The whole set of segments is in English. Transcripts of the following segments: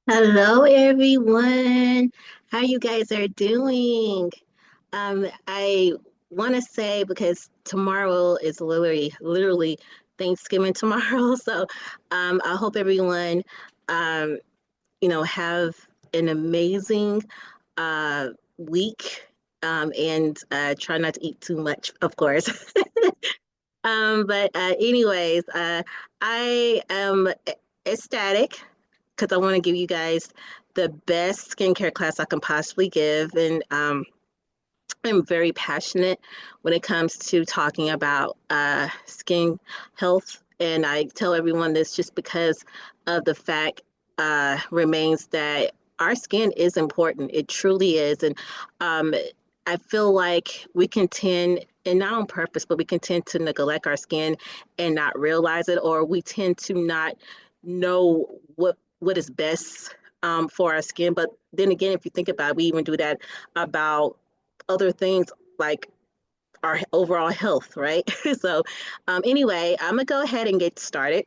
Hello, everyone. How you guys are doing? I want to say because tomorrow is literally Thanksgiving tomorrow. So, I hope everyone, um, have an amazing week. And try not to eat too much, of course. But anyways, I am ecstatic because I want to give you guys the best skincare class I can possibly give. And I'm very passionate when it comes to talking about skin health. And I tell everyone this just because of the fact remains that our skin is important. It truly is. And um, I feel like we can tend, and not on purpose, but we can tend to neglect our skin and not realize it, or we tend to not know what is best for our skin. But then again, if you think about it, we even do that about other things like our overall health, right? So, anyway, I'm gonna go ahead and get started.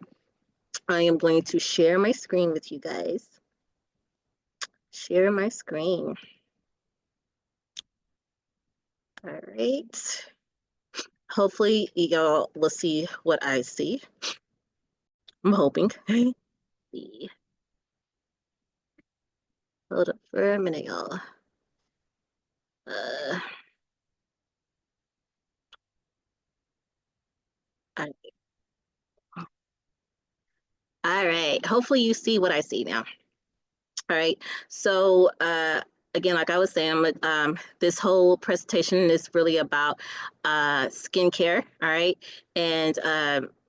I am going to share my screen with you guys. Share my screen. All right. Hopefully, y'all will see what I see. I'm hoping. See. Hold up for a minute, y'all. Uh, all right. Hopefully, you see what I see now. All right. So, again, like I was saying, this whole presentation is really about skincare. All right. And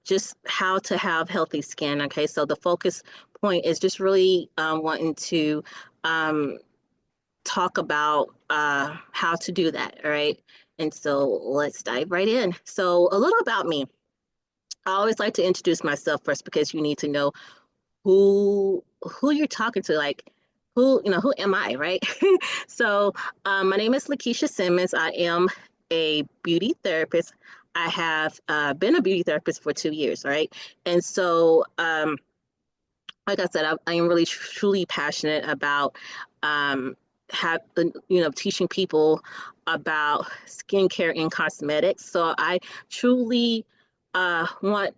just how to have healthy skin. Okay. So, the focus point is just really wanting to um, talk about how to do that. All right. And so, let's dive right in. So, a little about me. I always like to introduce myself first because you need to know who you're talking to, like who am I, right? So my name is Lakeisha Simmons. I am a beauty therapist. I have been a beauty therapist for 2 years, right? And so like I said, I am really truly passionate about have teaching people about skincare and cosmetics. So I truly want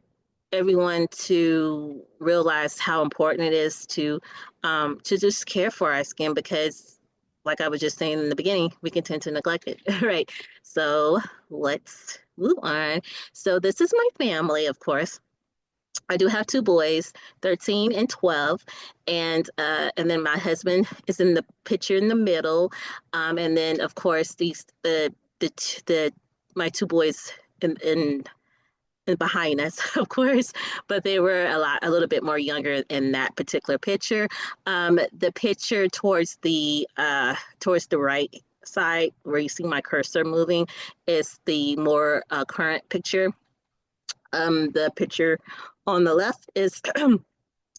everyone to realize how important it is to just care for our skin because like I was just saying in the beginning, we can tend to neglect it, right? So let's move on. So this is my family, of course. I do have two boys, 13 and 12, and then my husband is in the picture in the middle, and then of course these the my two boys in and behind us, of course, but they were a little bit more younger in that particular picture. The picture towards the right side, where you see my cursor moving, is the more current picture. The picture on the left is,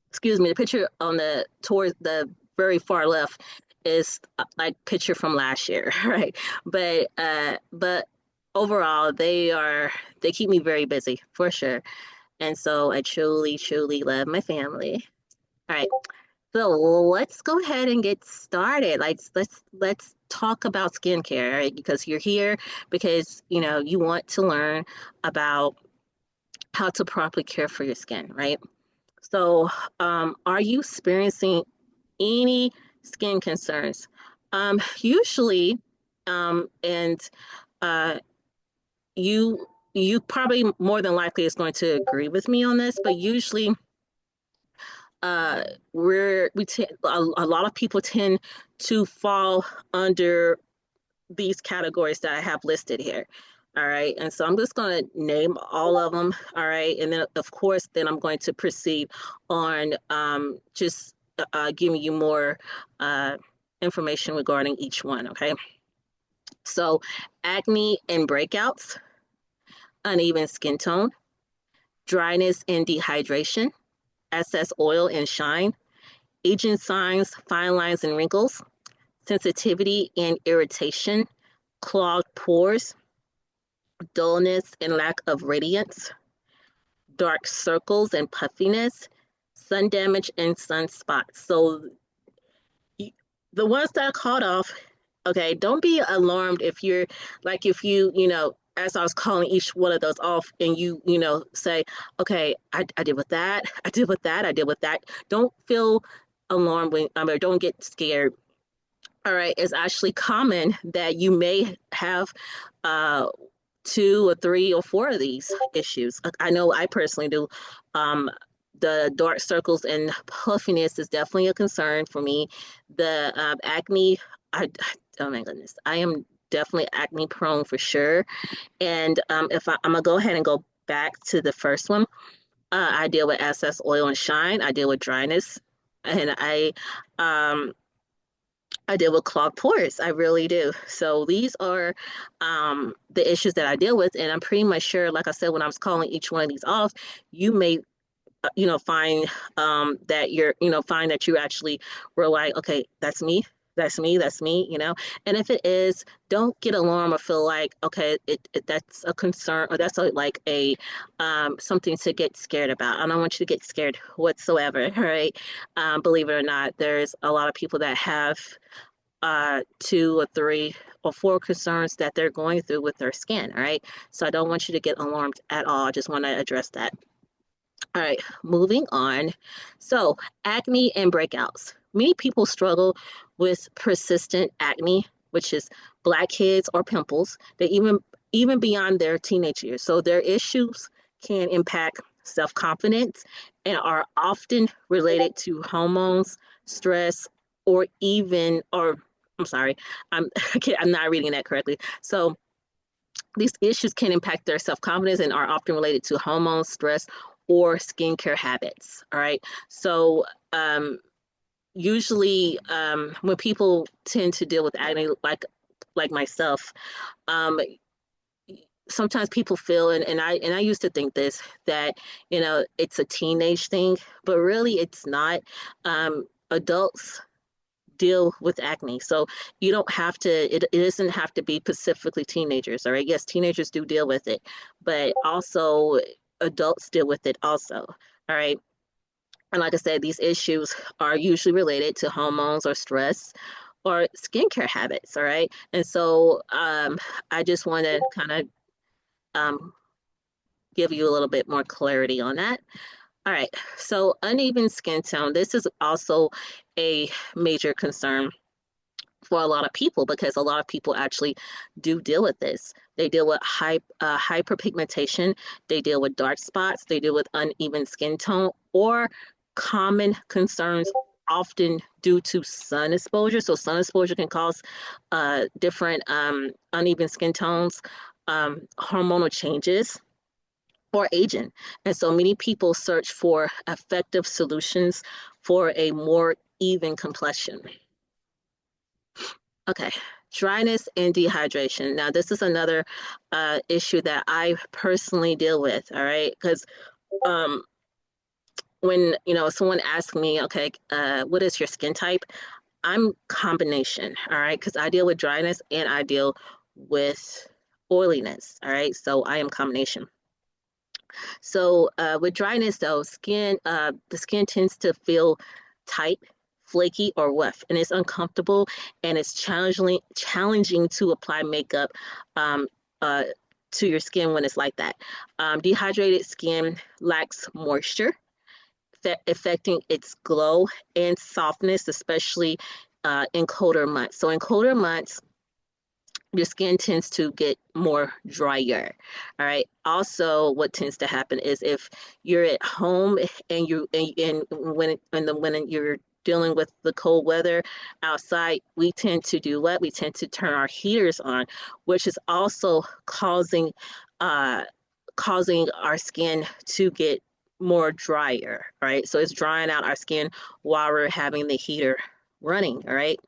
excuse me, the picture on the towards the very far left is like picture from last year, right? But overall, they keep me very busy for sure. And so I truly love my family. All right. So let's go ahead and get started. Let's talk about skincare, right? Because you're here because you want to learn about how to properly care for your skin, right? So, are you experiencing any skin concerns? Usually, and uh, you you probably more than likely is going to agree with me on this, but usually uh, a lot of people tend to fall under these categories that I have listed here. All right. And so I'm just going to name all of them. All right. And then, of course, then I'm going to proceed on just giving you more uh, information regarding each one. Okay. So, acne and breakouts, uneven skin tone, dryness and dehydration, excess oil and shine, aging signs, fine lines and wrinkles, sensitivity and irritation, clogged pores, dullness and lack of radiance, dark circles and puffiness, sun damage and sunspots. So the ones that are caught off, okay, don't be alarmed if you're like, if you, as I was calling each one of those off and you say, okay, I did with that, I did with that, I did with that. Don't feel alarmed when, or don't get scared. All right, it's actually common that you may have uh, two or three or four of these issues. I know I personally do. Um, the dark circles and puffiness is definitely a concern for me. The acne, oh my goodness, I am definitely acne prone for sure. And if I'm gonna go ahead and go back to the first one, I deal with excess oil and shine. I deal with dryness, and um, I deal with clogged pores. I really do. So these are the issues that I deal with, and I'm pretty much sure, like I said, when I was calling each one of these off, you may, find that find that you actually were like, okay, that's me. That's me. That's me. And if it is, don't get alarmed or feel like, okay, that's a concern or that's like a something to get scared about. I don't want you to get scared whatsoever. Right? Believe it or not, there's a lot of people that have two or three or four concerns that they're going through with their skin. All right. So I don't want you to get alarmed at all. I just want to address that. All right. Moving on. So, acne and breakouts. Many people struggle with persistent acne, which is blackheads or pimples. They even beyond their teenage years. So their issues can impact self-confidence and are often related to hormones, stress, or I'm sorry, I'm I'm not reading that correctly. So these issues can impact their self-confidence and are often related to hormones, stress, or skincare habits. All right. So usually when people tend to deal with acne, like myself, um, sometimes people feel, and I used to think this, that it's a teenage thing, but really it's not. Adults deal with acne. So you don't have to, it doesn't have to be specifically teenagers, all right? Yes, teenagers do deal with it, but also adults deal with it also, all right? And like I said, these issues are usually related to hormones or stress or skincare habits, all right? And so I just want to kind of um, give you a little bit more clarity on that. All right, so uneven skin tone. This is also a major concern for a lot of people because a lot of people actually do deal with this. They deal with hyperpigmentation, they deal with dark spots, they deal with uneven skin tone, or common concerns often due to sun exposure. So sun exposure can cause different uneven skin tones, hormonal changes, or aging. And so many people search for effective solutions for a more even complexion. Okay, dryness and dehydration. Now, this is another issue that I personally deal with, all right? Because um, when, someone asks me, okay, what is your skin type? I'm combination, all right? Because I deal with dryness and I deal with oiliness, all right? So I am combination. So with dryness, though, the skin tends to feel tight, flaky, or rough, and it's uncomfortable, and it's challenging to apply makeup um, uh, to your skin when it's like that. Dehydrated skin lacks moisture, affecting its glow and softness, especially in colder months. So in colder months, your skin tends to get more drier. All right. Also, what tends to happen is if you're at home and when you're dealing with the cold weather outside, we tend to do what? We tend to turn our heaters on, which is also uh, causing our skin to get more drier. Right. So it's drying out our skin while we're having the heater running. All right.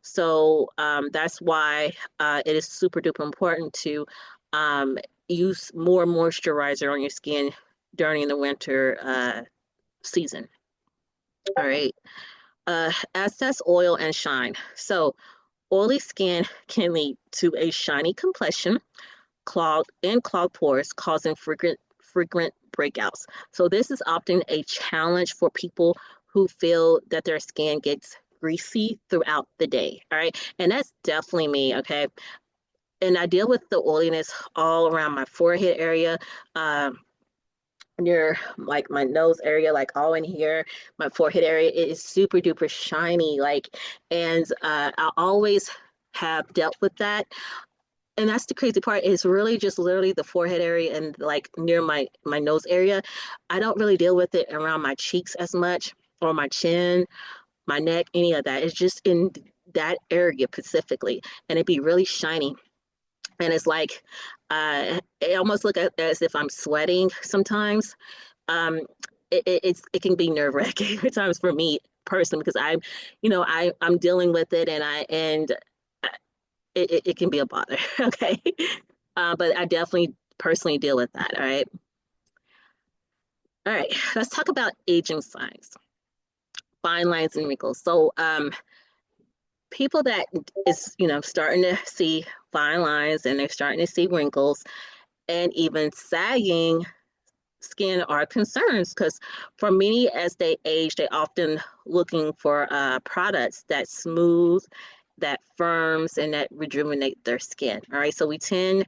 So that's why it is super duper important to um, use more moisturizer on your skin during the winter season. All right. Excess oil and shine. So oily skin can lead to a shiny complexion, clogged pores, causing frequent breakouts. So this is often a challenge for people who feel that their skin gets greasy throughout the day. All right. And that's definitely me. Okay. And I deal with the oiliness all around my forehead area, um, near like my nose area, like all in here, my forehead area. It is super duper shiny. Like, and I always have dealt with that. And that's the crazy part. It's really just literally the forehead area and like near my nose area. I don't really deal with it around my cheeks as much, or my chin, my neck, any of that. It's just in that area specifically, and it'd be really shiny. And it's like it almost look as if I'm sweating sometimes. Um, it can be nerve wracking at times for me personally, because I'm dealing with it, and it can be a bother. Okay. But I definitely personally deal with that. All right. All right. Let's talk about aging signs, fine lines and wrinkles. So, people that is, starting to see fine lines, and they're starting to see wrinkles and even sagging skin are concerns, because for many, as they age, they often looking for products that smooth, that firms, and that rejuvenate their skin. All right. So we tend,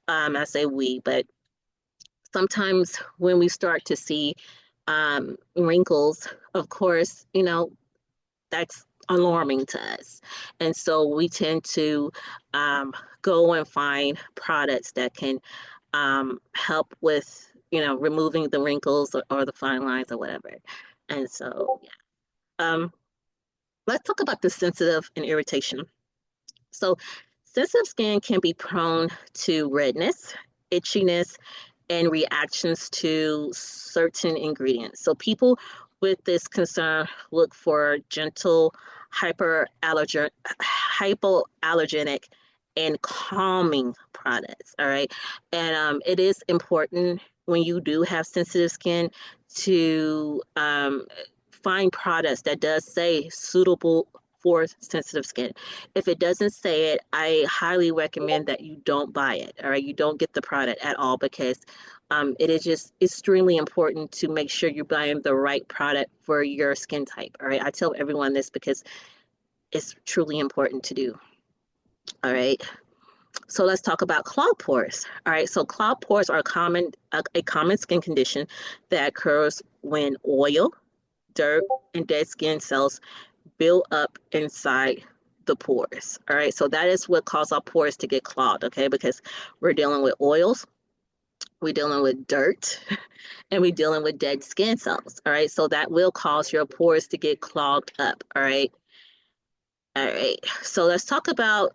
I say we, but sometimes when we start to see wrinkles, of course, that's alarming to us. And so we tend to go and find products that can help with, removing the wrinkles, or the fine lines or whatever. And so, yeah. Let's talk about the sensitive and irritation. So, sensitive skin can be prone to redness, itchiness, and reactions to certain ingredients. So people with this concern look for gentle, hypoallergenic, and calming products. All right. And it is important when you do have sensitive skin to find products that does say suitable for sensitive skin. If it doesn't say it, I highly recommend that you don't buy it. All right, you don't get the product at all, because it is just extremely important to make sure you're buying the right product for your skin type. All right, I tell everyone this because it's truly important to do. All right, so let's talk about clogged pores. All right, so clogged pores are a common skin condition that occurs when oil, dirt, and dead skin cells build up inside the pores. All right. So that is what causes our pores to get clogged. Okay. Because we're dealing with oils, we're dealing with dirt, and we're dealing with dead skin cells. All right. So that will cause your pores to get clogged up. All right. All right. So let's talk about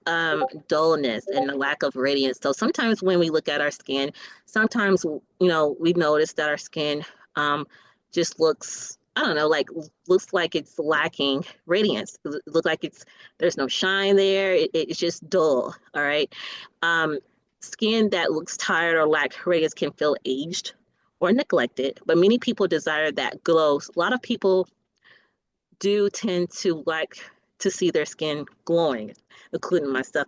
dullness and the lack of radiance. So sometimes when we look at our skin, sometimes, we notice that our skin just looks, I don't know, like looks like it's lacking radiance. It looks like there's no shine there. It's just dull. All right. Um, Skin that looks tired or lack radiance can feel aged or neglected, but many people desire that glow. A lot of people do tend to like to see their skin glowing, including myself,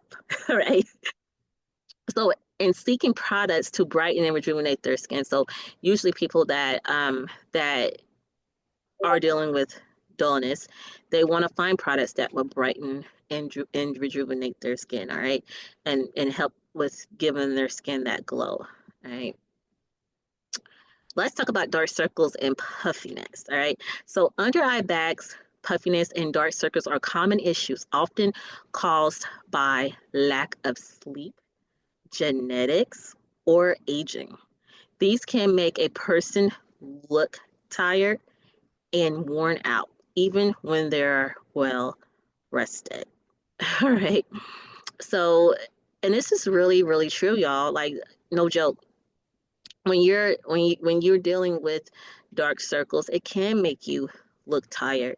right? So, in seeking products to brighten and rejuvenate their skin, so usually people that are dealing with dullness, they want to find products that will brighten and rejuvenate their skin, all right, and help with giving their skin that glow, all right. Let's talk about dark circles and puffiness. All right. So, under eye bags, puffiness, and dark circles are common issues, often caused by lack of sleep, genetics, or aging. These can make a person look tired and worn out, even when they're well rested. All right. So, and this is really, really true, y'all. Like, no joke. When you're dealing with dark circles, it can make you look tired.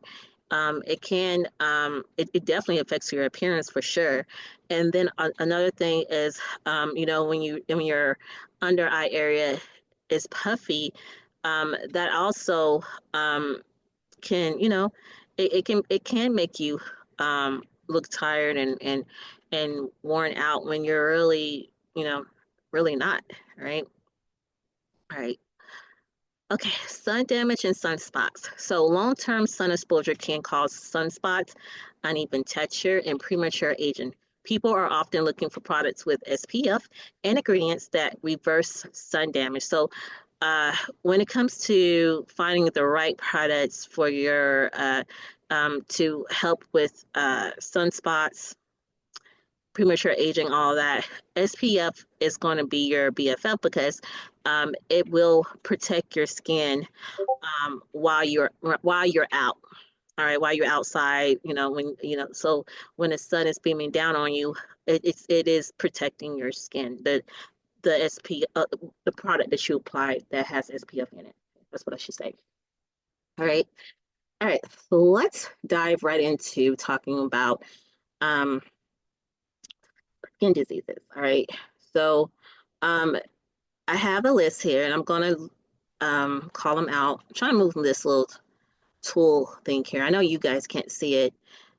It definitely affects your appearance for sure. And then another thing is, when your under eye area is puffy, that also can, it can make you look tired and worn out when you're really, really not, right? All right. Okay, sun damage and sunspots. So long-term sun exposure can cause sunspots, uneven texture, and premature aging. People are often looking for products with SPF and ingredients that reverse sun damage. So when it comes to finding the right products for your to help with sunspots, premature aging, all that, SPF is going to be your BFF because it will protect your skin while you're out. All right, while you're outside, when so when the sun is beaming down on you, it is protecting your skin. The the product that you apply that has SPF in it. That's what I should say. All right, all right. So let's dive right into talking about um, skin diseases. All right. So um, I have a list here, and I'm gonna call them out. I'm trying to move this little tool thing here. I know you guys can't see it,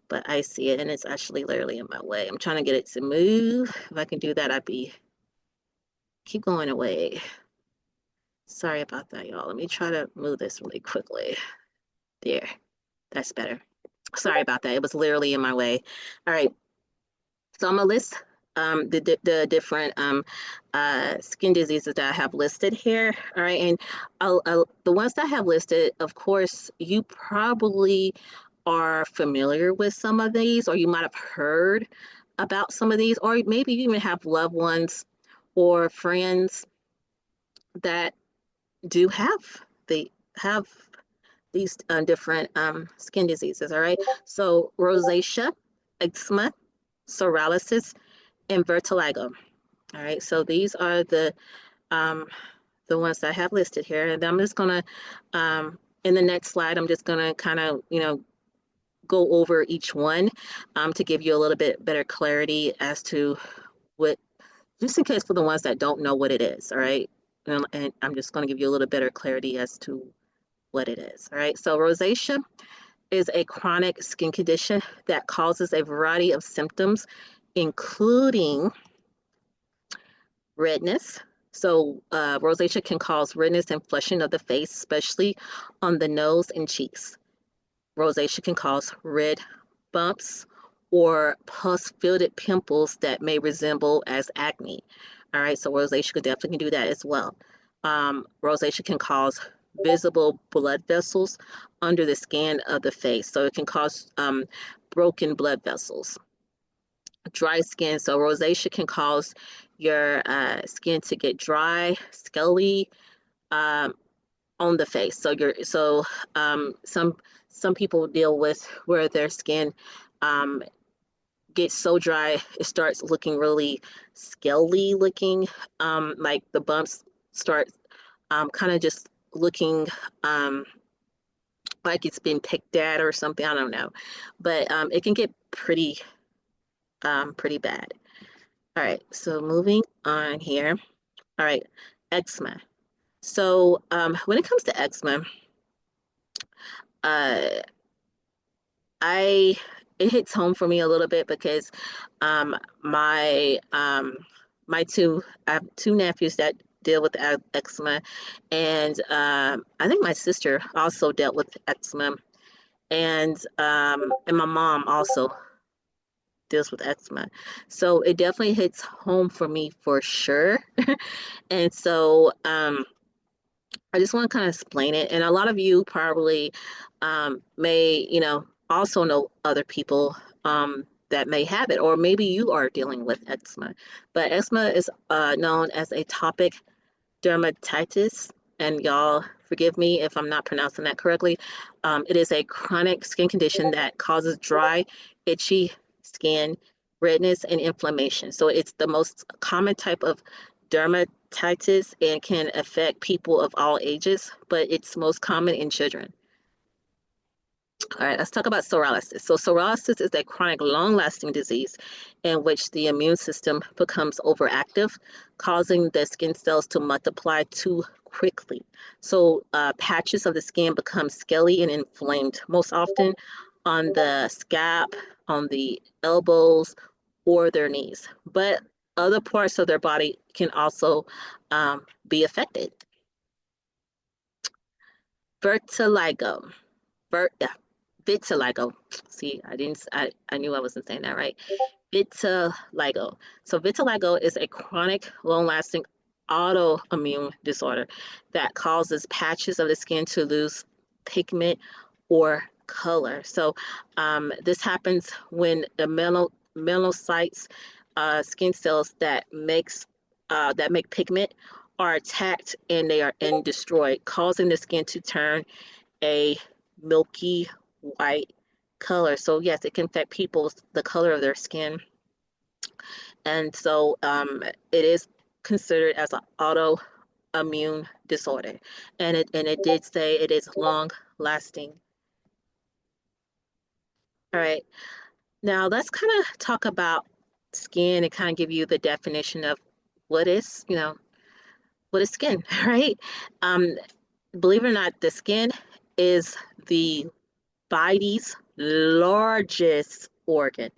but I see it, and it's actually literally in my way. I'm trying to get it to move. If I can do that, I'd be keep going away. Sorry about that, y'all. Let me try to move this really quickly. There, that's better. Sorry about that. It was literally in my way. All right, so I'm gonna list the different skin diseases that I have listed here. All right, and the ones that I have listed, of course, you probably are familiar with some of these, or you might have heard about some of these, or maybe you even have loved ones or friends that do they have these different skin diseases. All right, so rosacea, eczema, psoriasis, and vitiligo. All right, so these are um, the ones that I have listed here, and I'm just gonna in the next slide, I'm just gonna kind of go over each one to give you a little bit better clarity as to what, just in case for the ones that don't know what it is, all right? And I'm just going to give you a little better clarity as to what it is, all right? So rosacea is a chronic skin condition that causes a variety of symptoms, including redness. So rosacea can cause redness and flushing of the face, especially on the nose and cheeks. Rosacea can cause red bumps or pus-filled pimples that may resemble as acne. All right, so rosacea could definitely do that as well. Rosacea can cause visible blood vessels under the skin of the face, so it can cause broken blood vessels. Dry skin, so rosacea can cause your skin to get dry, scaly, um, on the face. Some people deal with where their skin um, gets so dry it starts looking really scaly looking, like the bumps start kind of just looking um, like it's been picked at or something. I don't know, but it can get pretty bad. All right, so moving on here. All right, eczema. So when it comes to eczema, uh, I it hits home for me a little bit because um my um my two I have two nephews that deal with eczema, and I think my sister also dealt with eczema, and my mom also deals with eczema. So it definitely hits home for me for sure. And so I just want to kind of explain it. And a lot of you probably may, also know other people that may have it, or maybe you are dealing with eczema. But eczema is known as atopic dermatitis. And y'all, forgive me if I'm not pronouncing that correctly. It is a chronic skin condition that causes dry, itchy skin, redness, and inflammation. So it's the most common type of dermatitis and can affect people of all ages, but it's most common in children. All right, let's talk about psoriasis. So psoriasis is a chronic, long-lasting disease in which the immune system becomes overactive, causing the skin cells to multiply too quickly. So patches of the skin become scaly and inflamed, most often on the scalp, on the elbows, or their knees. But other parts of their body can also be affected. Vertiligo. Yeah, vitiligo. See, I knew I wasn't saying that right. Vitiligo. So vitiligo is a chronic, long-lasting autoimmune disorder that causes patches of the skin to lose pigment or color. So this happens when the melanocytes, skin cells that make pigment, are attacked and they are and destroyed, causing the skin to turn a milky white color. So yes, it can affect people's the color of their skin, and so it is considered as an autoimmune disorder, and it did say it is long lasting. All right, now let's kind of talk about skin and kind of give you the definition of what is what is skin, right? Um, Believe it or not, the skin is the body's largest organ,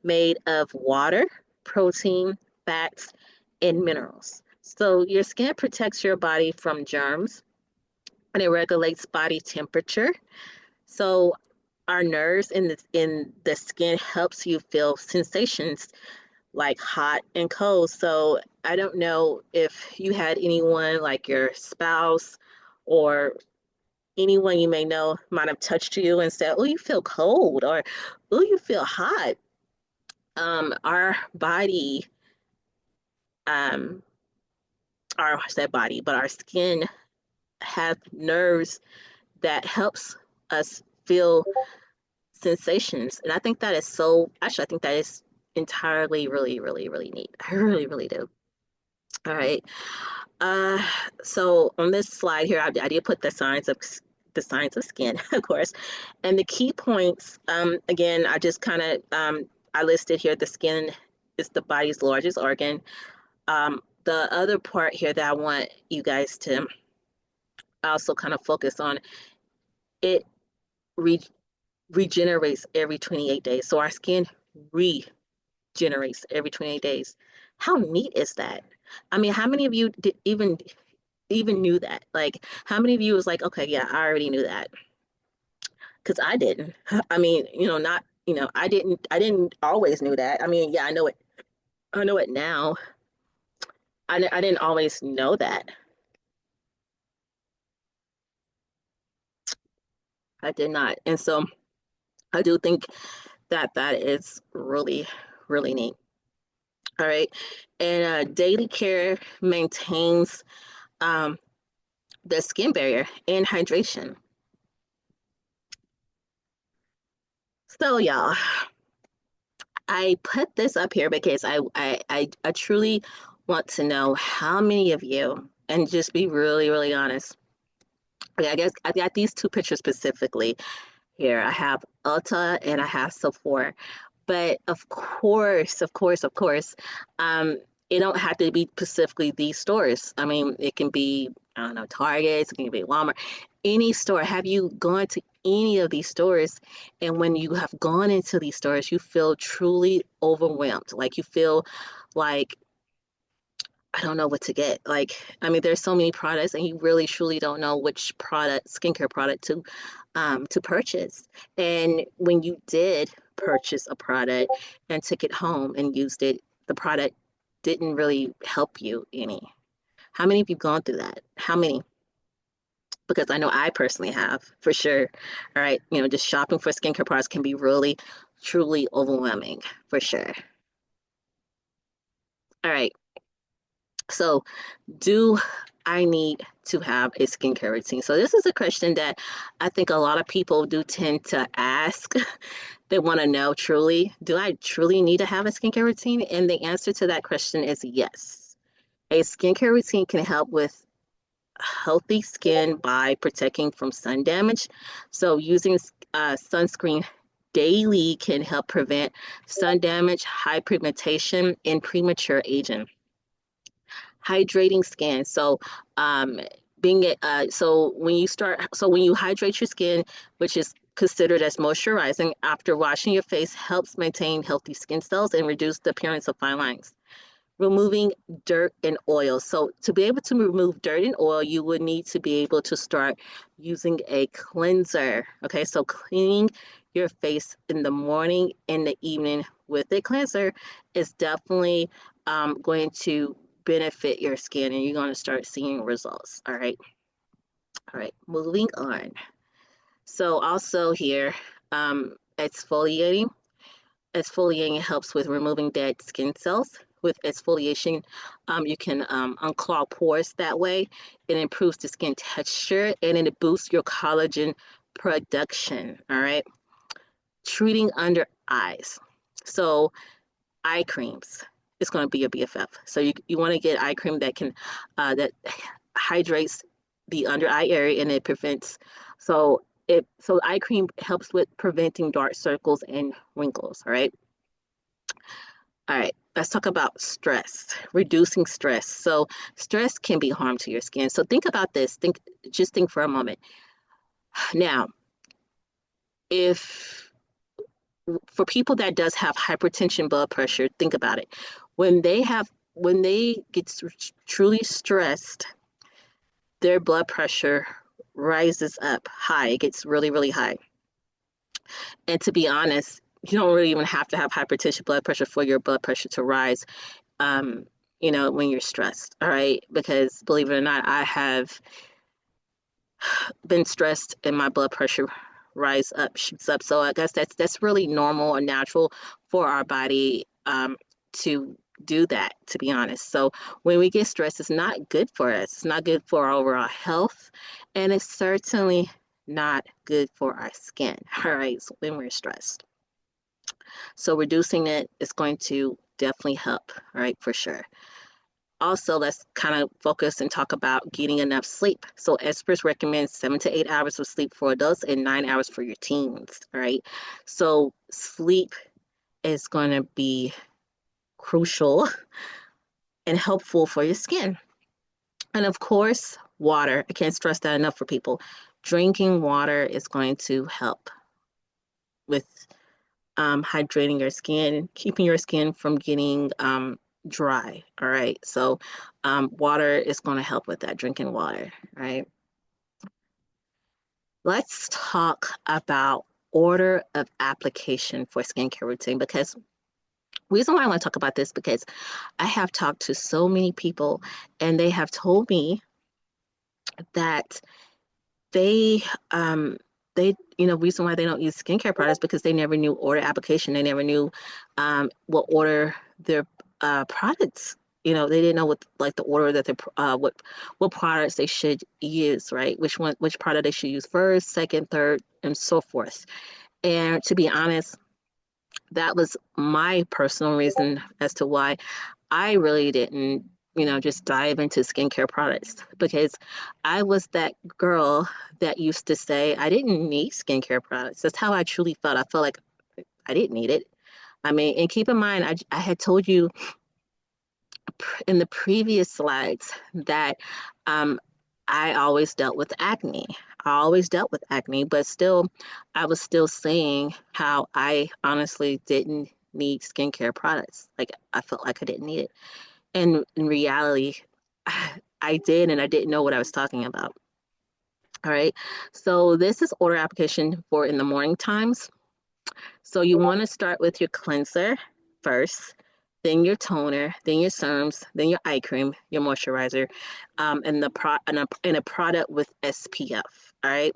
made of water, protein, fats, and minerals. So your skin protects your body from germs and it regulates body temperature. So our nerves in the skin helps you feel sensations like hot and cold. So I don't know if you had anyone like your spouse or anyone you may know might have touched you and said, "Oh, you feel cold," or "Oh, you feel hot." Our body, um, I said body, but our skin has nerves that helps us feel sensations, and I think that is so. Actually, I think that is entirely really, really, really neat. I really, really do. All right. Uh, so on this slide here, I did put the science of skin, of course, and the key points. Again, I just kind of I listed here the skin is the body's largest organ. The other part here that I want you guys to also kind of focus on, it re regenerates every 28 days. So our skin regenerates every 28 days. How neat is that? I mean, how many of you did even knew that? Like, how many of you was like, okay, yeah, I already knew that? Because I didn't. I mean, not, I didn't always knew that. I mean, yeah, I know it now. I didn't always know that. I did not. And so I do think that that is really, really neat. All right. And daily care maintains um, the skin barrier and hydration. So, y'all, I put this up here because I truly want to know how many of you, and just be really, really honest. Okay, I guess I got these two pictures specifically here. I have Ulta and I have Sephora. But of course, um, it don't have to be specifically these stores. I mean, it can be, I don't know, Target, it can be Walmart, any store. Have you gone to any of these stores? And when you have gone into these stores, you feel truly overwhelmed. Like you feel like, I don't know what to get. Like, I mean, there's so many products, and you really truly don't know which skincare product to purchase. And when you did purchase a product and took it home and used it, the product didn't really help you any. How many of you gone through that? How many? Because I know I personally have, for sure. All right, just shopping for skincare products can be really, truly overwhelming, for sure. All right, so do I need to have a skincare routine? So this is a question that I think a lot of people do tend to ask. They want to know truly, do I truly need to have a skincare routine? And the answer to that question is yes. A skincare routine can help with healthy skin by protecting from sun damage. So using sunscreen daily can help prevent sun damage, hyperpigmentation, and premature aging. Hydrating skin. So, when you hydrate your skin, which is considered as moisturizing after washing your face, helps maintain healthy skin cells and reduce the appearance of fine lines. removing dirt and oil. So to be able to remove dirt and oil, you would need to be able to start using a cleanser. Okay, so cleaning your face in the morning and the evening with a cleanser is definitely going to benefit your skin, and you're going to start seeing results. All right, moving on. So also here, exfoliating. Exfoliating helps with removing dead skin cells. With exfoliation, you can unclog pores that way. It improves the skin texture and it boosts your collagen production. All right. Treating under eyes. So eye creams is going to be your BFF. So you want to get eye cream that can that hydrates the under eye area and it prevents so eye cream helps with preventing dark circles and wrinkles. All right, let's talk about stress, reducing stress. So stress can be harm to your skin. So think about this. Just think for a moment. Now, if for people that does have hypertension, blood pressure, think about it. When they get truly stressed, their blood pressure rises up high. It gets really, really high. And to be honest, you don't really even have to have hypertension, blood pressure for your blood pressure to rise. Um, when you're stressed, all right? Because believe it or not, I have been stressed and my blood pressure shoots up. So I guess that's really normal or natural for our body to do that, to be honest. So when we get stressed, it's not good for us. It's not good for our overall health, and it's certainly not good for our skin, all right, so when we're stressed. So reducing it is going to definitely help, all right, for sure. Also, let's kind of focus and talk about getting enough sleep. So experts recommend 7 to 8 hours of sleep for adults and 9 hours for your teens, all right? So sleep is going to be crucial and helpful for your skin. And of course, water. I can't stress that enough for people. Drinking water is going to help with hydrating your skin, keeping your skin from getting dry. All right. So water is going to help with that, drinking water. Right. Let's talk about order of application for skincare routine, because reason why I want to talk about this, because I have talked to so many people and they have told me that they reason why they don't use skincare products because they never knew order application. They never knew what order their products. They didn't know what, like, the order that they what products they should use, right? Which product they should use first, second, third, and so forth. And to be honest, that was my personal reason as to why I really didn't, just dive into skincare products, because I was that girl that used to say I didn't need skincare products. That's how I truly felt. I felt like I didn't need it. I mean, and keep in mind, I had told you in the previous slides that I always dealt with acne. I always dealt with acne, but still, I was still saying how I honestly didn't need skincare products. Like, I felt like I didn't need it. And in reality, I did, and I didn't know what I was talking about. All right. So this is order application for in the morning times. So you want to start with your cleanser first, then your toner, then your serums, then your eye cream, your moisturizer, and a product with SPF. All right.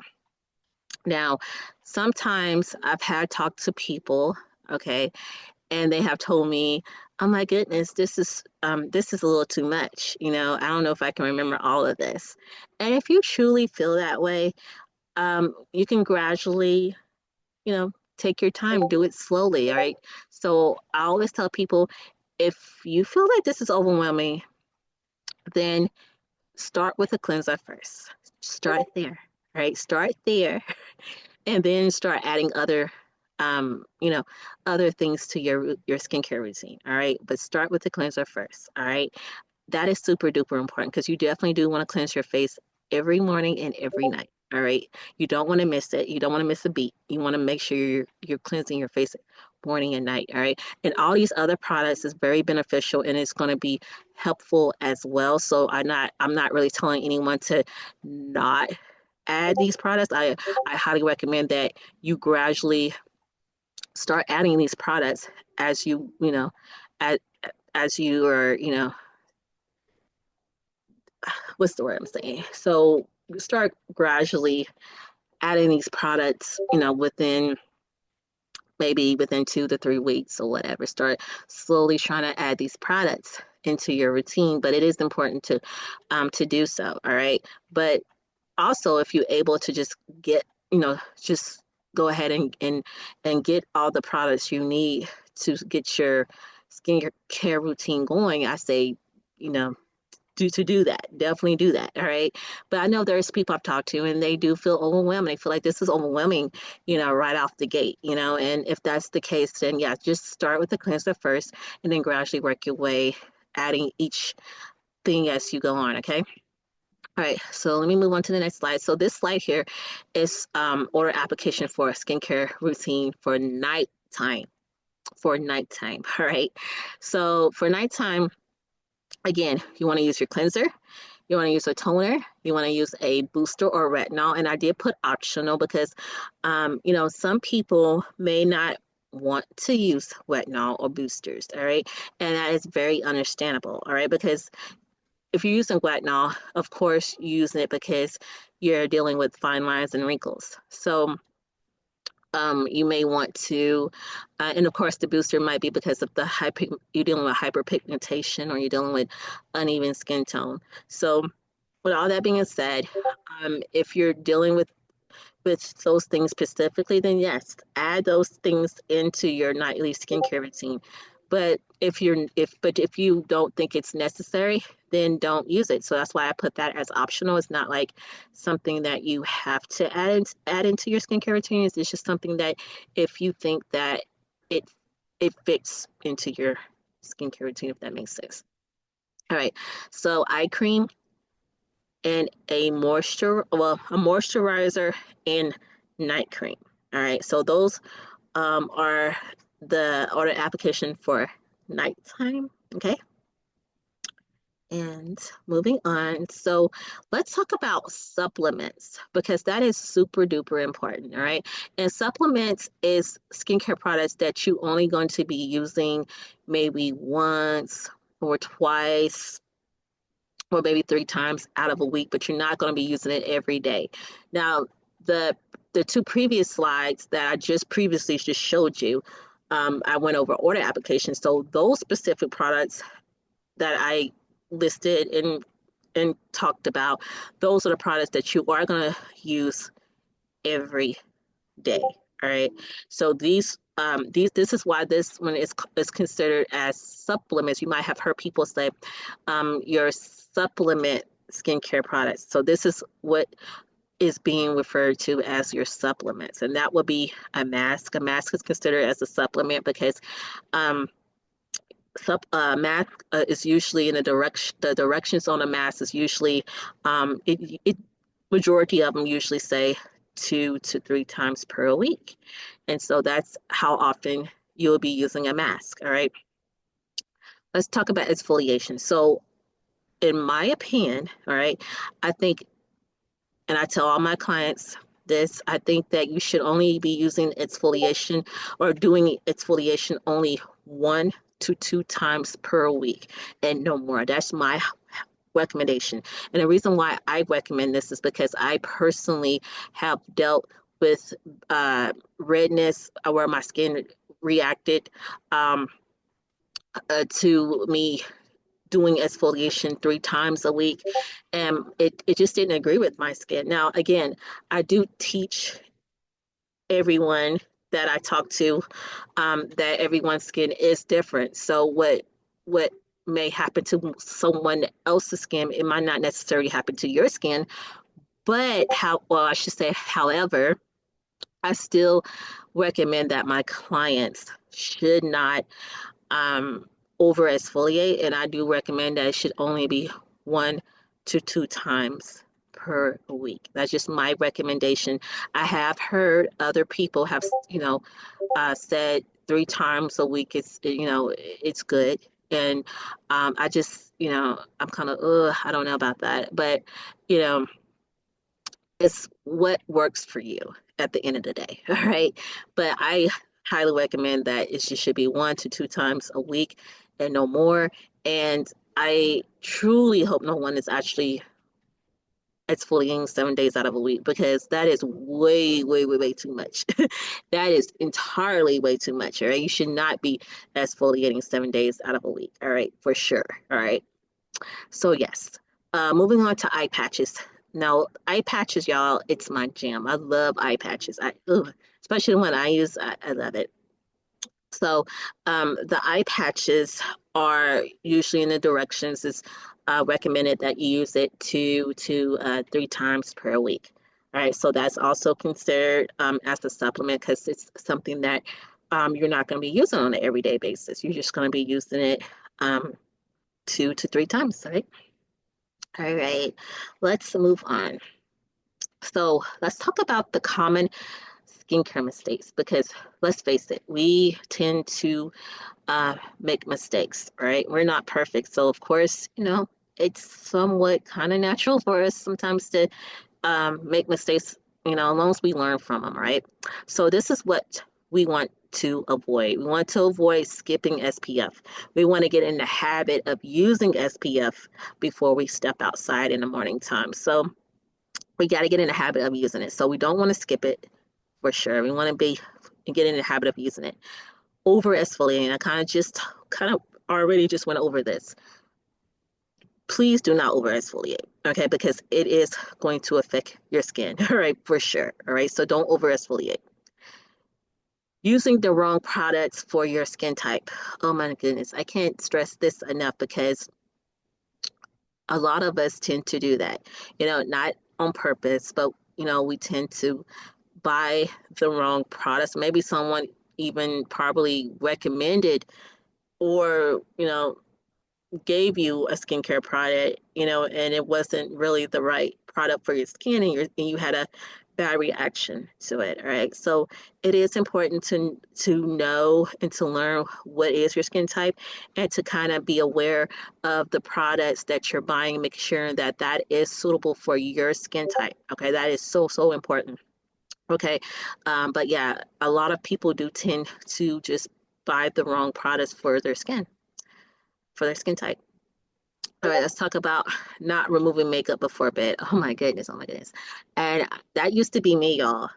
Now, sometimes I've had talked to people, okay, and they have told me, "Oh my goodness, this is a little too much. I don't know if I can remember all of this." And if you truly feel that way, you can gradually, you know, take your time, do it slowly, all right? So I always tell people, if you feel like this is overwhelming, then start with a cleanser first. Start there, right? Start there, and then start adding um, you know, other things to your skincare routine. All right. But start with the cleanser first. All right. That is super duper important because you definitely do want to cleanse your face every morning and every night. All right. You don't want to miss it. You don't want to miss a beat. You want to make sure you're cleansing your face morning and night. All right. And all these other products is very beneficial and it's going to be helpful as well. So I'm not really telling anyone to not add these products. I highly recommend that you gradually start adding these products as as, as you are, what's the word I'm saying? So start gradually adding these products, within 2 to 3 weeks or whatever. Start slowly trying to add these products into your routine, but it is important to do so. All right. But also, if you're able to just get, just go ahead and get all the products you need to get your skincare routine going, I say, you know, do that. Definitely do that. All right. But I know there's people I've talked to and they do feel overwhelmed. They feel like this is overwhelming, right off the gate, and if that's the case, then yeah, just start with the cleanser first and then gradually work your way, adding each thing as you go on. Okay. All right, so let me move on to the next slide. So this slide here is order application for a skincare routine for nighttime. For nighttime. All right. So for nighttime, again, you want to use your cleanser, you want to use a toner, you want to use a booster or retinol. And I did put optional because, some people may not want to use retinol or boosters. All right. And that is very understandable. All right. Because if you're using retinol, of course, you're using it because you're dealing with fine lines and wrinkles. So you may want to, and of course, the booster might be because of you're dealing with hyperpigmentation or you're dealing with uneven skin tone. So, with all that being said, if you're dealing with those things specifically, then yes, add those things into your nightly skincare routine. But if you don't think it's necessary, then don't use it. So that's why I put that as optional. It's not like something that you have to add into your skincare routine. It's just something that if you think that it it fits into your skincare routine, if that makes sense. All right. So eye cream and a moisturizer and night cream. All right, so those are the order application for nighttime. Okay, and moving on. So let's talk about supplements because that is super duper important. All right, and supplements is skincare products that you only going to be using maybe once or twice or maybe 3 times out of a week, but you're not going to be using it every day. Now, the the two previous slides that I just previously just showed you, I went over order applications. So those specific products that I listed and talked about, those are the products that you are going to use every day. All right. So this is why this one is considered as supplements. You might have heard people say your supplement skincare products. So this is what is being referred to as your supplements, and that would be a mask. A mask is considered as a supplement because um, mask is usually in the direction. The directions on a mask is usually it majority of them usually say 2 to 3 times per week, and so that's how often you'll be using a mask. All right. Let's talk about exfoliation. So in my opinion, all right, I think, and I tell all my clients this, I think that you should only be using exfoliation or doing exfoliation only 1 to 2 times per week and no more. That's my recommendation. And the reason why I recommend this is because I personally have dealt with redness where my skin reacted um, to me doing exfoliation 3 times a week, and it just didn't agree with my skin. Now, again, I do teach everyone that I talk to that everyone's skin is different. So what may happen to someone else's skin, it might not necessarily happen to your skin. But I should say, however, I still recommend that my clients should not um, over exfoliate, and I do recommend that it should only be 1 to 2 times per week. That's just my recommendation. I have heard other people have, said 3 times a week is, it's good. And I just, I'm kind of, I don't know about that. But, you know, it's what works for you at the end of the day. All right. But I highly recommend that it should be 1 to 2 times a week and no more. And I truly hope no one is actually exfoliating 7 days out of a week, because that is way, way, way, way too much. That is entirely way too much. All right. You should not be exfoliating 7 days out of a week. All right. For sure. All right. So yes, moving on to eye patches. Now, eye patches, y'all, it's my jam. I love eye patches. Especially when I use, I love it. So, the eye patches are usually in the directions. It's recommended that you use it 2 to 3 times per week. All right, so that's also considered as a supplement, because it's something that you're not going to be using on an everyday basis. You're just going to be using it 2 to 3 times, right? All right, let's move on. So let's talk about the common skincare mistakes, because let's face it, we tend to make mistakes, right? We're not perfect. So, of course, it's somewhat kind of natural for us sometimes to make mistakes, as long as we learn from them, right? So, this is what we want to avoid. We want to avoid skipping SPF. We want to get in the habit of using SPF before we step outside in the morning time. So, we got to get in the habit of using it. So, we don't want to skip it for sure. We want to get in the habit of using it. Over exfoliating, I kind of already just went over this. Please do not over exfoliate, okay? Because it is going to affect your skin, all right, for sure, all right? So don't over exfoliate. Using the wrong products for your skin type. Oh my goodness, I can't stress this enough, because a lot of us tend to do that, not on purpose, but we tend to buy the wrong products. Maybe someone even probably recommended or gave you a skincare product, and it wasn't really the right product for your skin, and you had a bad reaction to it. All right. So it is important to know and to learn what is your skin type, and to kind of be aware of the products that you're buying, make sure that that is suitable for your skin type. Okay. That is so, so important. Okay. But yeah, a lot of people do tend to just buy the wrong products for their skin type. All right, let's talk about not removing makeup before bed. Oh my goodness, oh my goodness. And that used to be me, y'all,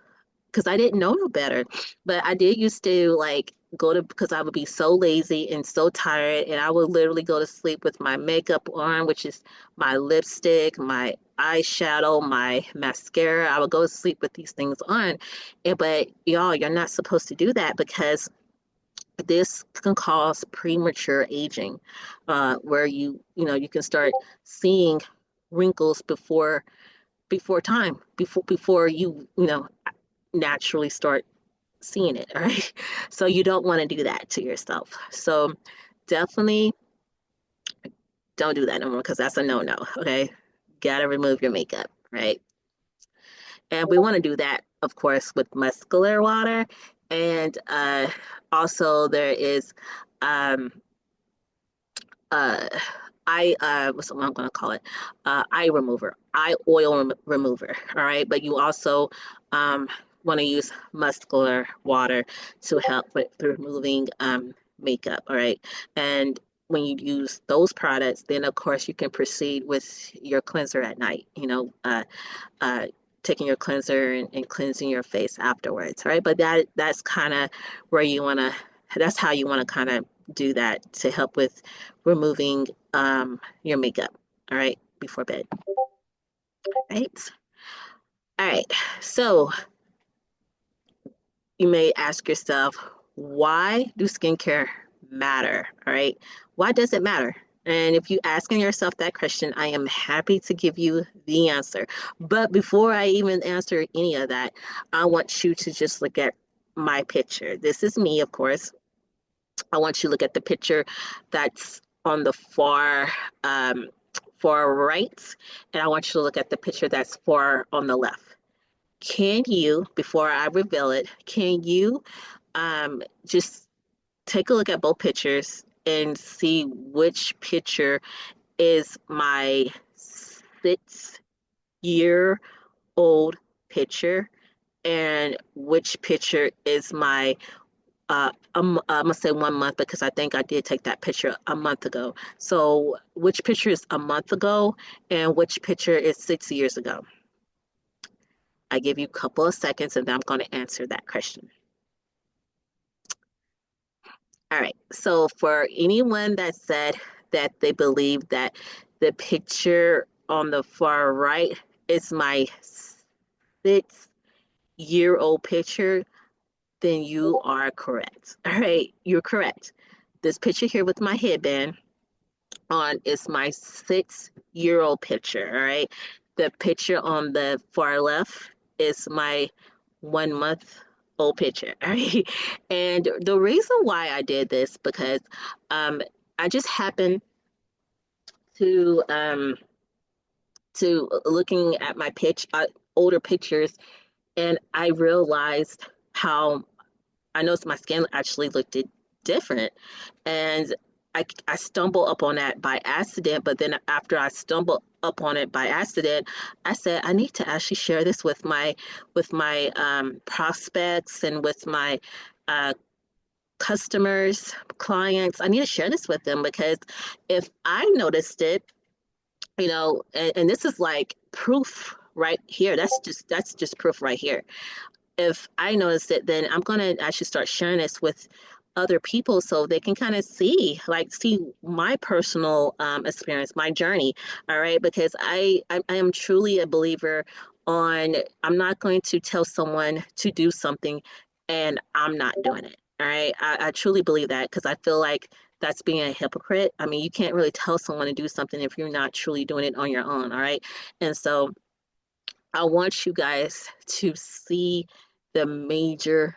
because I didn't know no better. But I did used to like go to, because I would be so lazy and so tired, and I would literally go to sleep with my makeup on, which is my lipstick, my eyeshadow, my mascara. I would go to sleep with these things on. But y'all, you're not supposed to do that, because this can cause premature aging, where you can start seeing wrinkles before time, before you naturally start seeing it. All right, so you don't want to do that to yourself. So definitely don't do that no more, because that's a no-no. Okay, gotta remove your makeup, right? And we want to do that, of course, with muscular water, and also there is um, uh what's what I'm gonna call it, eye oil remover. All right, but you also um want to use muscular water to help with removing makeup. All right, and when you use those products, then of course you can proceed with your cleanser at night, uh taking your cleanser and cleansing your face afterwards. All right, but that's kind of where you want to that's how you want to kind of do that, to help with removing your makeup, all right, before bed. Right. All right. So you may ask yourself, why do skincare matter? All right. Why does it matter? And if you asking yourself that question, I am happy to give you the answer. But before I even answer any of that, I want you to just look at my picture. This is me, of course. I want you to look at the picture that's on the um, far right, and I want you to look at the picture that's far on the left. Can you, before I reveal it, can you just take a look at both pictures and see which picture is my 6-year old picture and which picture is my I'm gonna say 1 month because I think I did take that picture a month ago. So which picture is a month ago and which picture is 6 years ago? I give you a couple of seconds and then I'm going to answer that question. All right. So for anyone that said that they believe that the picture on the far right is my 6-year old picture, then you are correct. All right. You're correct. This picture here with my headband on is my 6-year old picture. All right. The picture on the far left is my 1 month old picture. All right. And the reason why I did this because um, I just happened to looking at my older pictures, and I realized how I noticed my skin actually looked different. And I stumbled up on that by accident. But then after I stumbled up on it by accident, I said, I need to actually share this with my prospects and with my uh, customers, clients. I need to share this with them because if I noticed it, and this is like proof right here. That's just proof right here. If I notice it, then I'm gonna actually start sharing this with other people so they can kind of see my personal experience, my journey. All right, because I am truly a believer on I'm not going to tell someone to do something and I'm not doing it. All right, I truly believe that because I feel like that's being a hypocrite. I mean, you can't really tell someone to do something if you're not truly doing it on your own. All right, and so I want you guys to see the major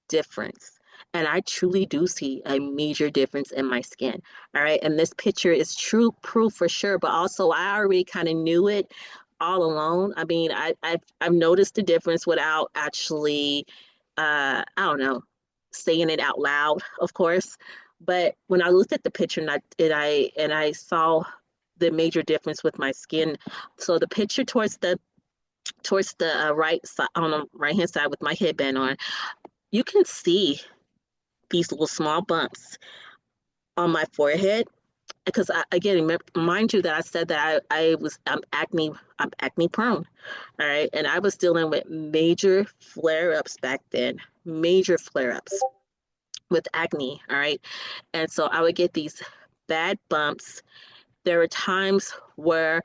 difference. And I truly do see a major difference in my skin. All right. And this picture is true proof for sure, but also I already kind of knew it all alone. I mean, I've noticed the difference without actually I don't know, saying it out loud, of course. But when I looked at the picture and I saw the major difference with my skin. So the picture towards the right side on the right hand side with my headband on, you can see these little small bumps on my forehead because again, mind you that I said that I'm acne prone, all right, and I was dealing with major flare ups back then, major flare ups with acne, all right, and so I would get these bad bumps. There were times where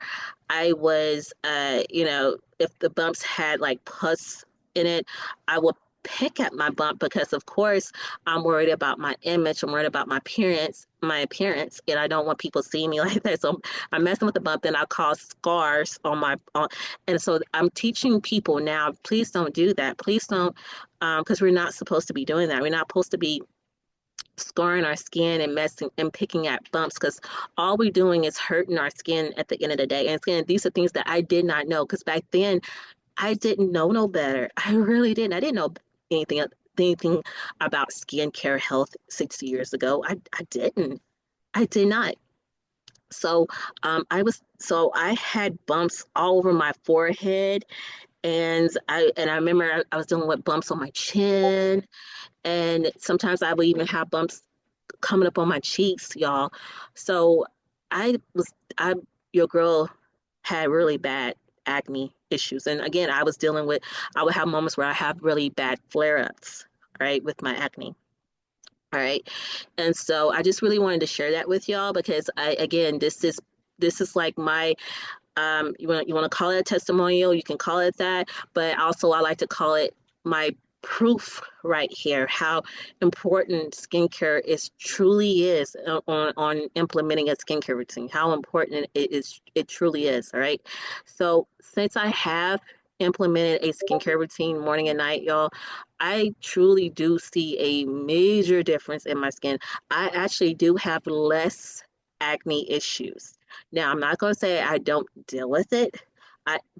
I was, if the bumps had like pus in it, I would pick at my bump because, of course, I'm worried about my image. I'm worried about my appearance, and I don't want people seeing me like that. So I'm messing with the bump, and I cause scars and so I'm teaching people now. Please don't do that. Please don't, because we're not supposed to be doing that. We're not supposed to be scarring our skin and messing and picking at bumps because all we're doing is hurting our skin at the end of the day. And again, these are things that I did not know because back then I didn't know no better. I really didn't. I didn't know anything about skincare health 60 years ago. I didn't. I did not. So I had bumps all over my forehead and I remember I was dealing with bumps on my chin and sometimes I would even have bumps coming up on my cheeks, y'all. So I was I your girl had really bad acne issues. And again, I would have moments where I have really bad flare-ups, right, with my acne. All right. And so I just really wanted to share that with y'all because again, this is like my you want to call it a testimonial, you can call it that, but also I like to call it my proof right here how important skincare is on implementing a skincare routine, how important it truly is. All right, so since I have implemented a skincare routine morning and night, y'all, I truly do see a major difference in my skin. I actually do have less acne issues. Now, I'm not going to say I don't deal with it.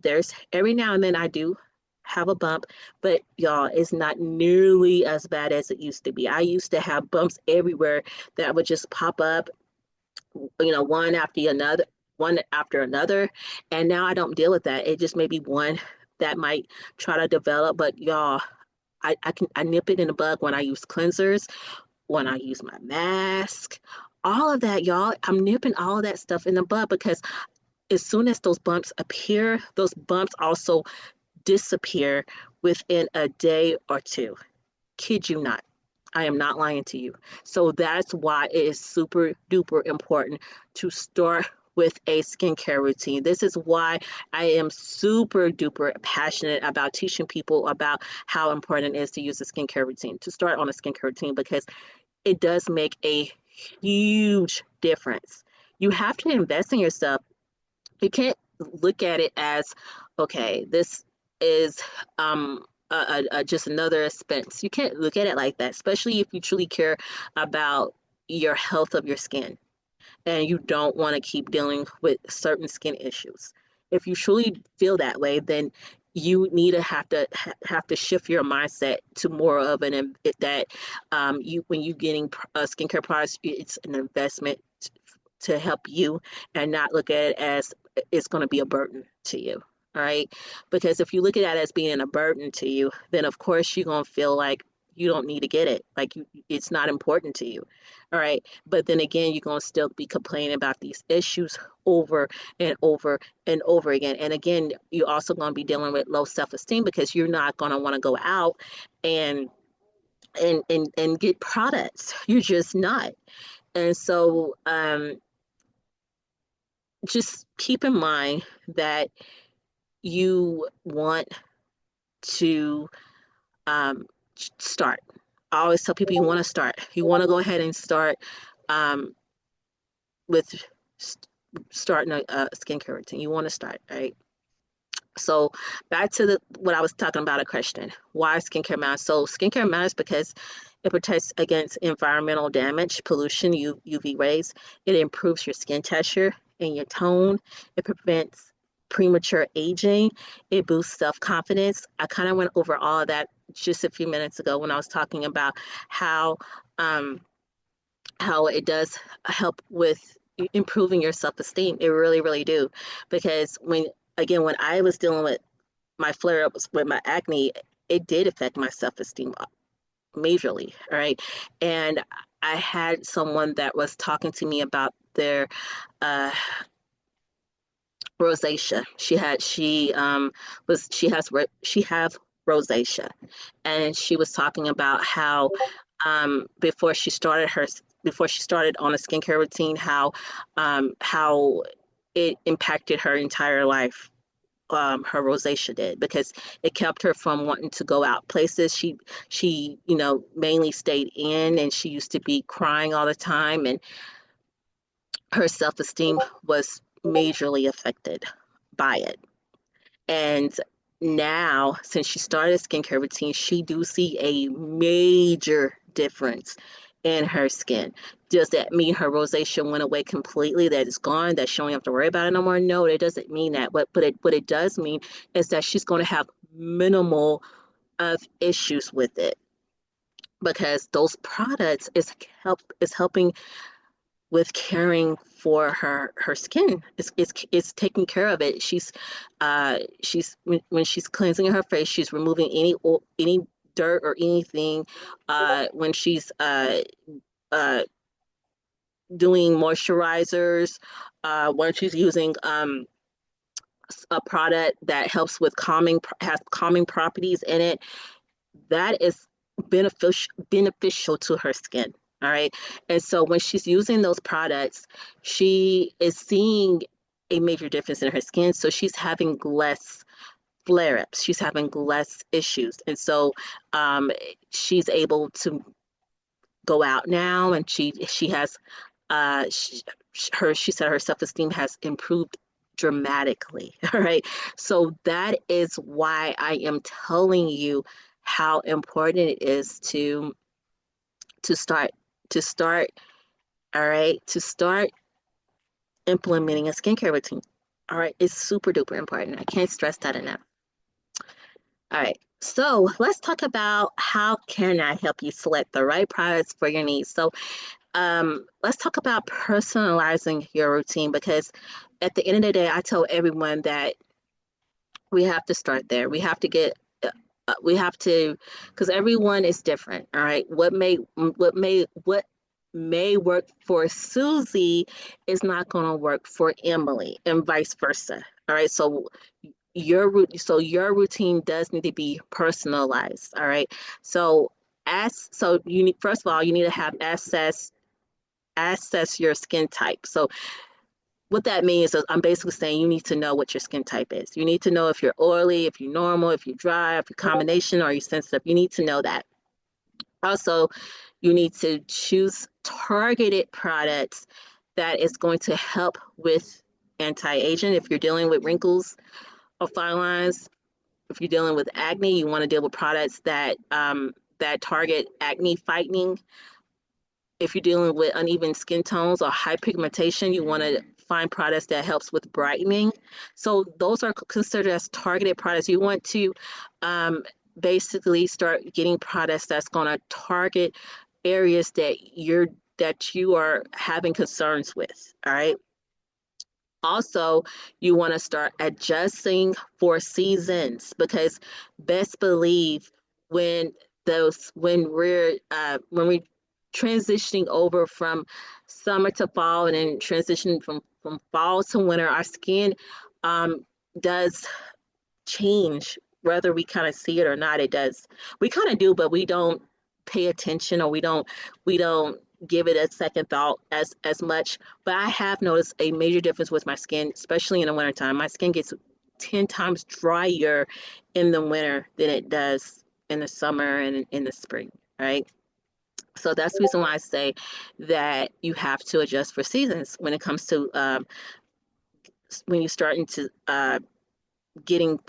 There's every now and then I do have a bump, but y'all, it's not nearly as bad as it used to be. I used to have bumps everywhere that would just pop up, one after another, and now I don't deal with that. It just may be one that might try to develop, but y'all, I nip it in the bud when I use cleansers, when I use my mask, all of that, y'all. I'm nipping all of that stuff in the bud because as soon as those bumps appear, those bumps also disappear within a day or two. Kid you not. I am not lying to you. So that's why it is super duper important to start with a skincare routine. This is why I am super duper passionate about teaching people about how important it is to use a skincare routine, to start on a skincare routine, because it does make a huge difference. You have to invest in yourself. You can't look at it as, okay, this is just another expense. You can't look at it like that, especially if you truly care about your health of your skin and you don't want to keep dealing with certain skin issues. If you truly feel that way, then you need to have to shift your mindset to more of that you when you getting skincare products, it's an investment to help you and not look at it as it's going to be a burden to you. All right. Because if you look at it as being a burden to you, then of course you're going to feel like you don't need to get it. Like it's not important to you. All right. But then again, you're going to still be complaining about these issues over and over and over again. And again, you're also going to be dealing with low self-esteem because you're not going to want to go out and and get products. You're just not. And so just keep in mind that you want to um, start. I always tell people you want to start. You want to go ahead and start um, with st- starting a skincare routine. You want to start, right? So back to what I was talking about a question. Why skincare matters? So skincare matters because it protects against environmental damage, pollution, UV rays. It improves your skin texture and your tone. It prevents premature aging. It boosts self-confidence. I kind of went over all of that just a few minutes ago when I was talking about how um, how it does help with improving your self-esteem. It really, really do. Because when I was dealing with my flare-ups with my acne, it did affect my self-esteem majorly, all right? And I had someone that was talking to me about their uh, rosacea. She has rosacea, and she was talking about how before she started on a skincare routine, how it impacted her entire life. Her rosacea did because it kept her from wanting to go out places. She mainly stayed in, and she used to be crying all the time, and her self-esteem was majorly affected by it. And now, since she started a skincare routine, she do see a major difference in her skin. Does that mean her rosacea went away completely, that it's gone, that she don't have to worry about it no more? No, it doesn't mean that. What it does mean is that she's going to have minimal of issues with it because those products is helping with caring for her skin. It's taking care of it. She's when she's cleansing her face, she's removing any dirt or anything. When she's uh, doing moisturizers, when she's using a product that helps with has calming properties in it, that is beneficial to her skin. All right. And so when she's using those products, she is seeing a major difference in her skin. So she's having less flare-ups. She's having less issues. And so um, she's able to go out now, and she has uh, she, she said her self-esteem has improved dramatically. All right. So that is why I am telling you how important it is to start, to start, all right, to start implementing a skincare routine. All right, it's super duper important. I can't stress that enough. All right, so let's talk about how can I help you select the right products for your needs. So let's talk about personalizing your routine because at the end of the day, I tell everyone that we have to start there. We have to get we have to because everyone is different. All right, what may work for Susie is not going to work for Emily and vice versa. All right, so your routine does need to be personalized. All right, so you need, first of all, you need to have assess your skin type. So what that means is I'm basically saying you need to know what your skin type is. You need to know if you're oily, if you're normal, if you're dry, if you're combination, or you're sensitive. You need to know that. Also, you need to choose targeted products that is going to help with anti-aging. If you're dealing with wrinkles or fine lines, if you're dealing with acne, you want to deal with products that target acne fighting. If you're dealing with uneven skin tones or hyperpigmentation, you want to find products that helps with brightening. So those are considered as targeted products. You want to um, basically start getting products that's going to target areas that you are having concerns with. All right. Also, you want to start adjusting for seasons because best believe when when we're transitioning over from summer to fall and then transitioning from fall to winter, our skin um, does change, whether we kind of see it or not. It does. We kind of do, but we don't pay attention, or we don't give it a second thought as much. But I have noticed a major difference with my skin, especially in the wintertime. My skin gets 10 times drier in the winter than it does in the summer and in the spring, right? So that's the reason why I say that you have to adjust for seasons when it comes to when you're starting to getting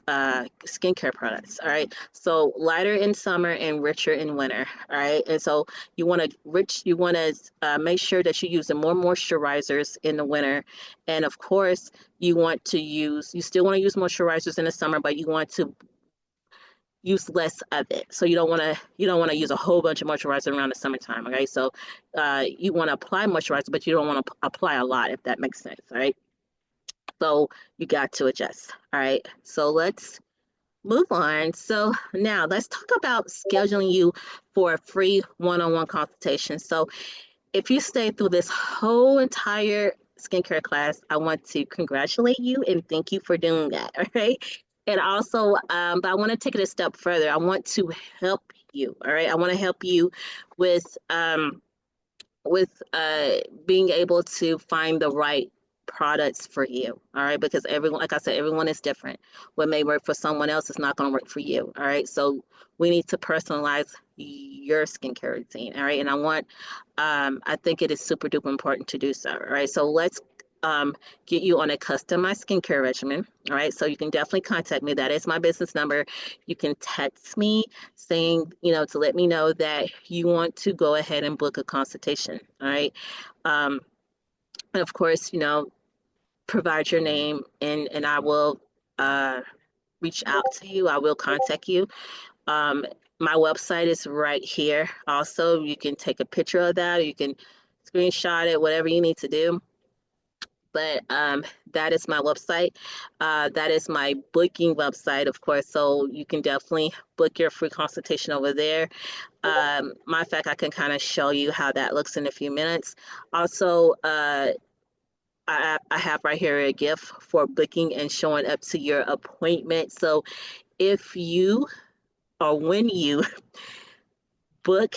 skincare products. All right, so lighter in summer and richer in winter. All right, and so you want to make sure that you're using more moisturizers in the winter, and of course you still want to use moisturizers in the summer, but you want to use less of it. So you don't want to use a whole bunch of moisturizer around the summertime. Okay, so you want to apply moisturizer, but you don't want to apply a lot, if that makes sense. All right, so you got to adjust. All right, so let's move on. So now let's talk about scheduling you for a free one-on-one consultation. So if you stay through this whole entire skincare class, I want to congratulate you and thank you for doing that. All right. And also, but I want to take it a step further. I want to help you. All right. I want to help you with being able to find the right products for you. All right, because everyone, like I said, everyone is different. What may work for someone else is not going to work for you. All right, so we need to personalize your skincare routine. All right, and I think it is super duper important to do so. All right, so let's get you on a customized skincare regimen. All right, so you can definitely contact me. That is my business number. You can text me saying, to let me know that you want to go ahead and book a consultation. All right. Um, and of course, provide your name and I will uh, reach out to you. I will contact you. Um, my website is right here. Also, you can take a picture of that, or you can screenshot it, whatever you need to do. But that is my website. That is my booking website, of course. So you can definitely book your free consultation over there. Matter of fact, I can kind of show you how that looks in a few minutes. Also, I have right here a gift for booking and showing up to your appointment. So if you or when you book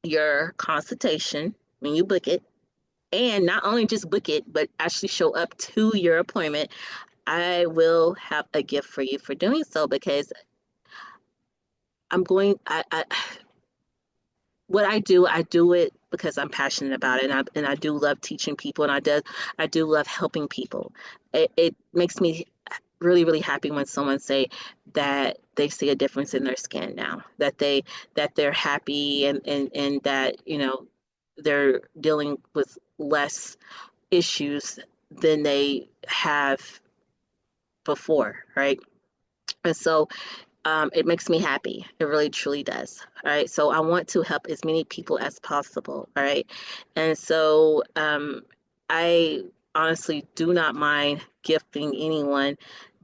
your consultation, when you book it, and not only just book it, but actually show up to your appointment, I will have a gift for you for doing so because what I do it because I'm passionate about it, and I do love teaching people, and I do love helping people. It makes me really really happy when someone say that they see a difference in their skin now, that they're happy and that they're dealing with less issues than they have before, right? And so it makes me happy. It really truly does. All right. So I want to help as many people as possible. All right. And so I honestly do not mind gifting anyone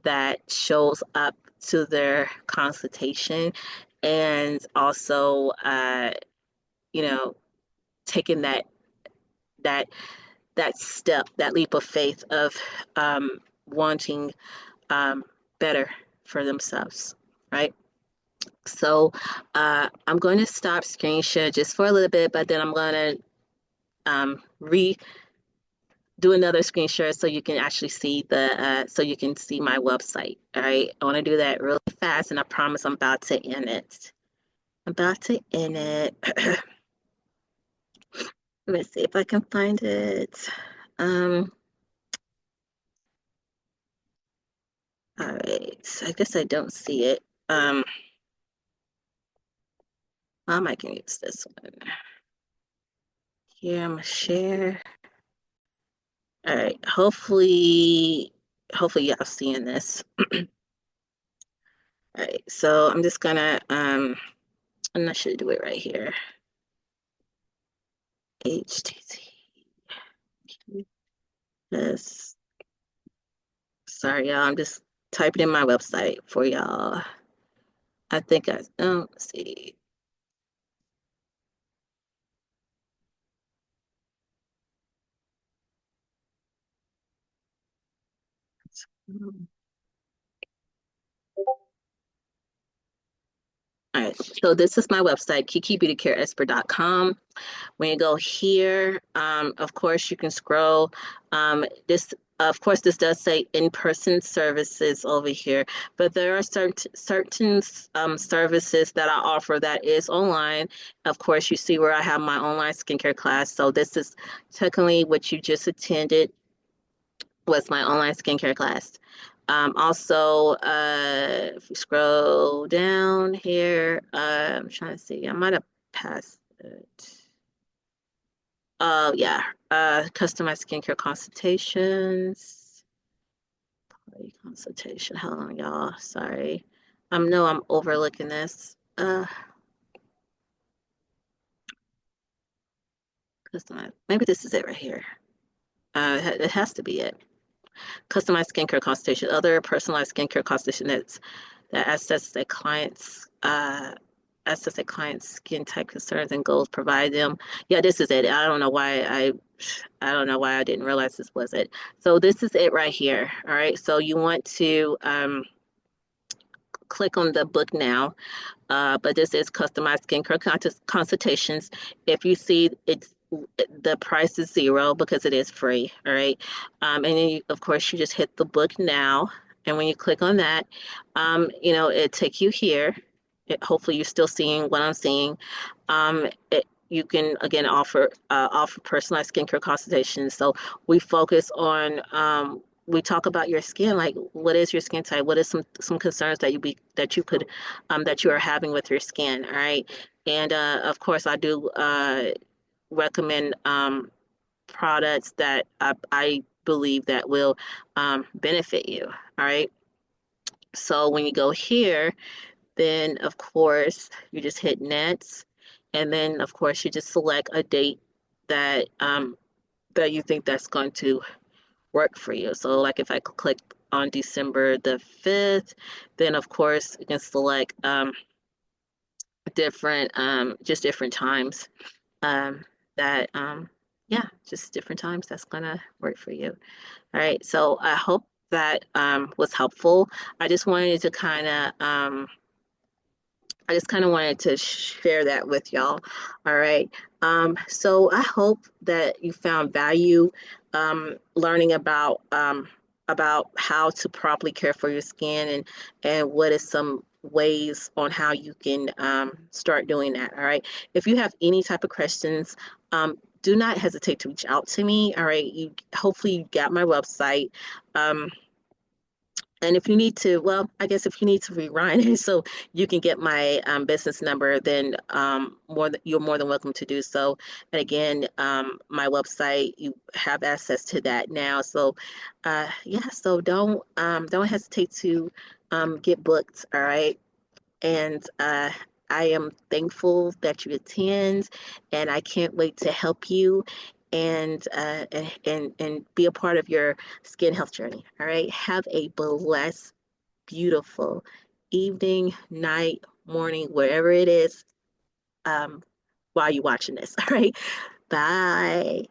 that shows up to their consultation, and also, you know, taking that that step, that leap of faith of wanting um, better for themselves. Right. So I'm going to stop screen share just for a little bit, but then I'm going to re do another screen share so you can actually see so you can see my website. All right. I want to do that really fast, and I promise I'm about to end it. I'm about to end it. Let me see if I can find it. Um, all right. I guess I don't see it. I might can use this one. Here, I'm gonna share. All right. Hopefully y'all seeing this. All right, so I'm just gonna I'm not sure to do it right here. HTTP. Yes. Sorry, y'all. I'm just typing in my website for y'all. I think let's see. All right, so this is my website, kikibeautycareexpert.com. When you go here, of course, you can scroll. Of course, this does say in-person services over here, but there are certain services that I offer that is online. Of course, you see where I have my online skincare class. So this is technically what you just attended was my online skincare class. Also, if we scroll down here, I'm trying to see. I might have passed it. Oh, yeah. Customized skincare consultations. Consultation. Hold on, y'all. Sorry. I know I'm overlooking this. Customized. Maybe this is it right here. It has to be it. Customized skincare consultation. Other personalized skincare consultation that assess a client's skin type concerns and goals, provide them. Yeah, this is it. I don't know why I didn't realize this was it. So this is it right here. All right. So you want to click on the book now. But this is customized skincare consultations. If you see it's the price is zero because it is free. All right. And then of course you just hit the book now. And when you click on that, it take you here. Hopefully you're still seeing what I'm seeing. You can again offer personalized skincare consultations. So we focus on we talk about your skin, like what is your skin type? What is some concerns that you are having with your skin? All right, and of course I do recommend products that I believe that will benefit you. All right, so when you go here, then of course you just hit next, and then of course you just select a date that that you think that's going to work for you. So like if I click on December the 5th, then of course you can select just different times that yeah, just different times that's gonna work for you. All right, so I hope that was helpful. I just wanted to wanted to share that with y'all. All right. So I hope that you found value learning about how to properly care for your skin, and what is some ways on how you can start doing that. All right. If you have any type of questions, do not hesitate to reach out to me. All right. Hopefully you got my website. Um, And if you need to, well, I guess if you need to rewind it so you can get my business number, then you're more than welcome to do so. And again, my website, you have access to that now. So, yeah, so don't hesitate to get booked. All right. And I am thankful that you attend, and I can't wait to help you and be a part of your skin health journey. All right. Have a blessed, beautiful evening, night, morning, wherever it is, um, while you're watching this. All right. Bye.